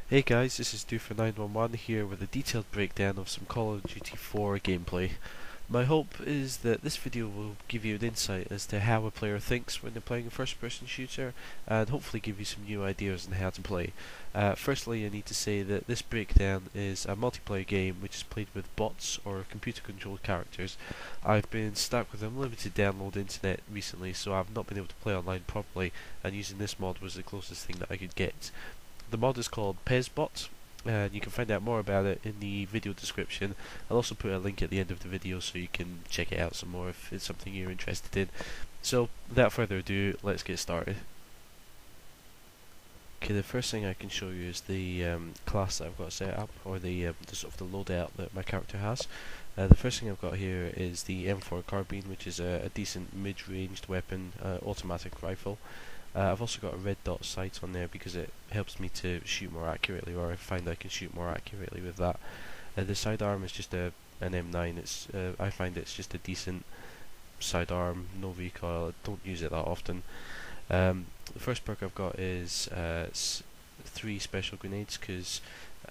Hey guys, this is Do for911 here with a detailed breakdown of some Call of Duty 4 gameplay. My hope is that this video will give you an insight as to how a player thinks when they're playing a first-person shooter, and hopefully give you some new ideas on how to play. Firstly, I need to say that this breakdown is a multiplayer game which is played with bots or computer-controlled characters. I've been stuck with unlimited download internet recently, so I've not been able to play online properly, and using this mod was the closest thing that I could get. The mod is called PezBot, and you can find out more about it in the video description. I'll also put a link at the end of the video so you can check it out some more if it's something you're interested in. So, without further ado, let's get started. Okay, the first thing I can show you is the class that I've got set up, or the sort of the loadout that my character has. The first thing I've got here is the M4 carbine, which is a decent mid-ranged weapon, automatic rifle. I've also got a red dot sight on there because it helps me to shoot more accurately, or I find I can shoot more accurately with that. The sidearm is just an M9. I find it's just a decent sidearm, no recoil. I don't use it that often. The first perk I've got is 3 special grenades because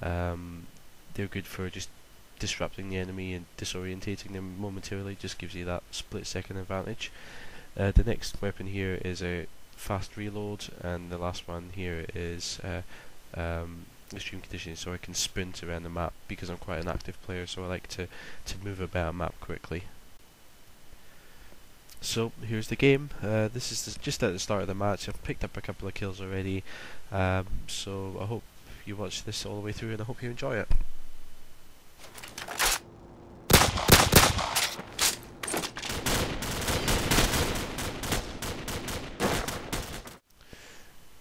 they're good for just disrupting the enemy and disorientating them momentarily. Just gives you that split-second advantage. The next weapon here is a fast reload, and the last one here is extreme conditioning, so I can sprint around the map because I'm quite an active player, so I like to move about a map quickly. So here's the game. This is just at the start of the match. I've picked up a couple of kills already, so I hope you watch this all the way through and I hope you enjoy it.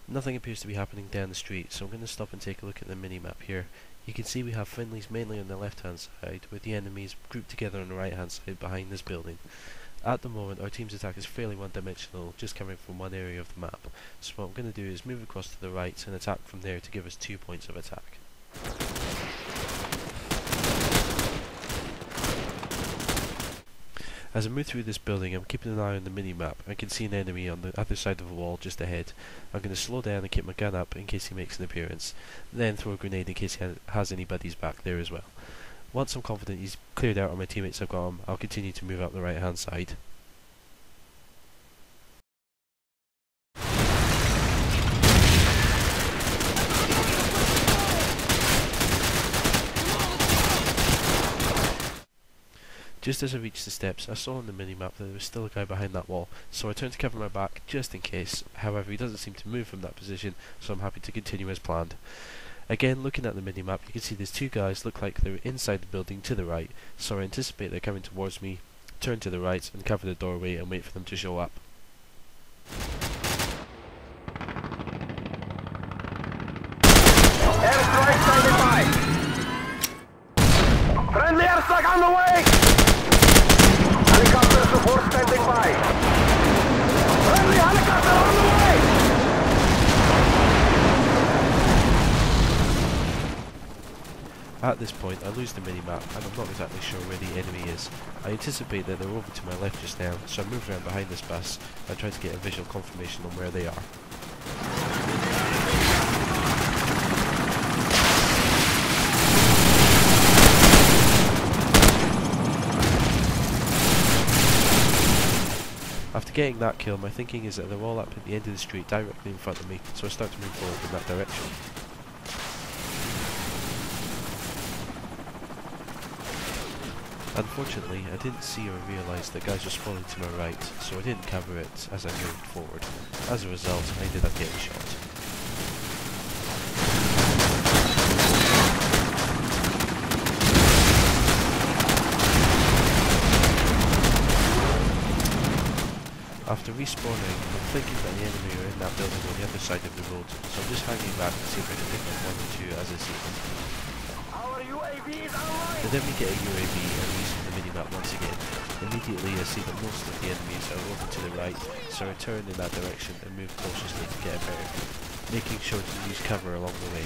Nothing appears to be happening down the street, so I'm going to stop and take a look at the mini-map here. You can see we have friendlies mainly on the left hand side, with the enemies grouped together on the right hand side behind this building. At the moment our team's attack is fairly one-dimensional, just coming from one area of the map, so what I'm going to do is move across to the right and attack from there to give us 2 points of attack. As I move through this building, I'm keeping an eye on the mini-map. I can see an enemy on the other side of the wall just ahead. I'm going to slow down and keep my gun up in case he makes an appearance, then throw a grenade in case he has any buddies back there as well. Once I'm confident he's cleared out on my teammates I've got him, I'll continue to move up the right hand side. Just as I reached the steps, I saw on the minimap that there was still a guy behind that wall, so I turned to cover my back just in case. However, he doesn't seem to move from that position, so I'm happy to continue as planned. Again, looking at the minimap, you can see there's 2 guys look like they're inside the building to the right, so I anticipate they're coming towards me, turn to the right and cover the doorway and wait for them to show up. Airstrike standing by! Friendly airstrike on the way! Helicopter support standing by! Friendly helicopter on the way! At this point, I lose the minimap and I'm not exactly sure where the enemy is. I anticipate that they're over to my left just now, so I move around behind this bus and try to get a visual confirmation on where they are. After getting that kill, my thinking is that they're all up at the end of the street directly in front of me, so I start to move forward in that direction. Unfortunately, I didn't see or realise that guys were spawning to my right, so I didn't cover it as I moved forward. As a result, I ended up getting shot. After respawning, I'm thinking that the enemy are in that building on the other side of the road, so I'm just hanging back to see if I can pick up 1 or 2 as I see them. But then we get a UAV and we use the minimap once again. Immediately I see that most of the enemies are over to the right, so I turn in that direction and move cautiously to get a better view, making sure to use cover along the way.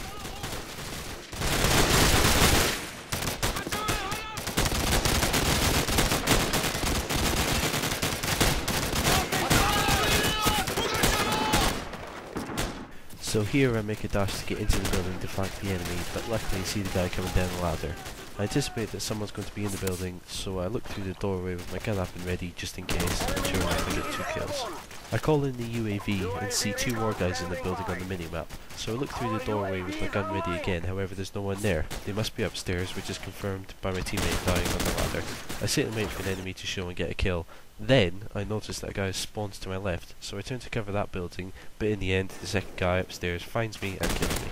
So here I make a dash to get into the building to flank the enemy, but luckily I see the guy coming down the ladder. I anticipate that someone's going to be in the building, so I look through the doorway with my gun up and ready just in case, and sure enough I get 2 kills. I call in the UAV and see 2 more guys in the building on the minimap, so I look through the doorway with my gun ready again, however there's no one there. They must be upstairs, which is confirmed by my teammate dying on the ladder. I sit and wait for an enemy to show and get a kill. Then I notice that a guy spawns to my left, so I turn to cover that building, but in the end the second guy upstairs finds me and kills me.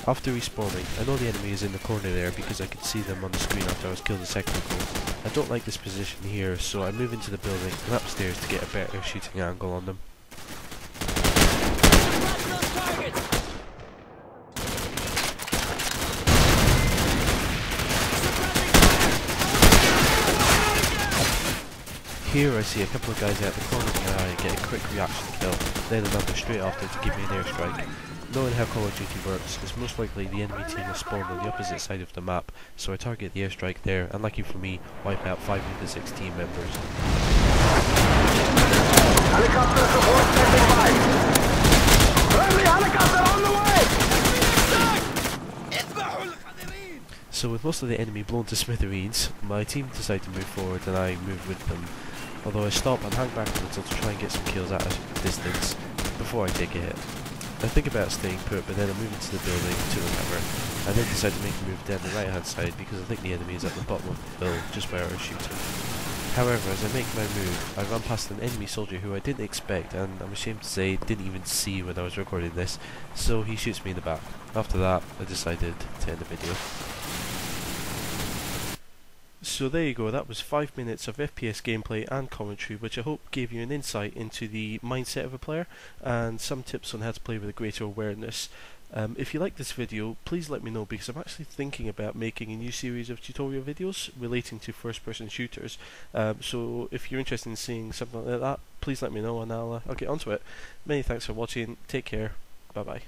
After respawning, I know the enemy is in the corner there because I could see them on the screen after I was killed a second ago. I don't like this position here, so I move into the building and upstairs to get a better shooting angle on them. Here I see a couple of guys out the corner of my eye and get a quick reaction kill, then another straight after to give me an airstrike. Knowing how Call of Duty works, it's most likely the enemy team will spawn on the opposite side of the map, so I target the airstrike there, and lucky for me, wipe out 5 of the 6 team members. Helicopter support standing by. Friendly helicopter on the way! So with most of the enemy blown to smithereens, my team decide to move forward and I move with them. Although I stop and hang back a little to try and get some kills at a distance before I take a hit. I think about staying put, but then I move into the building to recover. I then decide to make a move down the right hand side because I think the enemy is at the bottom of the hill, just where I was shooting. However, as I make my move, I run past an enemy soldier who I didn't expect, and I'm ashamed to say didn't even see when I was recording this, so he shoots me in the back. After that, I decided to end the video. So there you go, that was 5 minutes of FPS gameplay and commentary, which I hope gave you an insight into the mindset of a player and some tips on how to play with a greater awareness. If you like this video, please let me know, because I'm actually thinking about making a new series of tutorial videos relating to first-person shooters. So if you're interested in seeing something like that, please let me know and I'll get onto it. Many thanks for watching, take care, bye bye.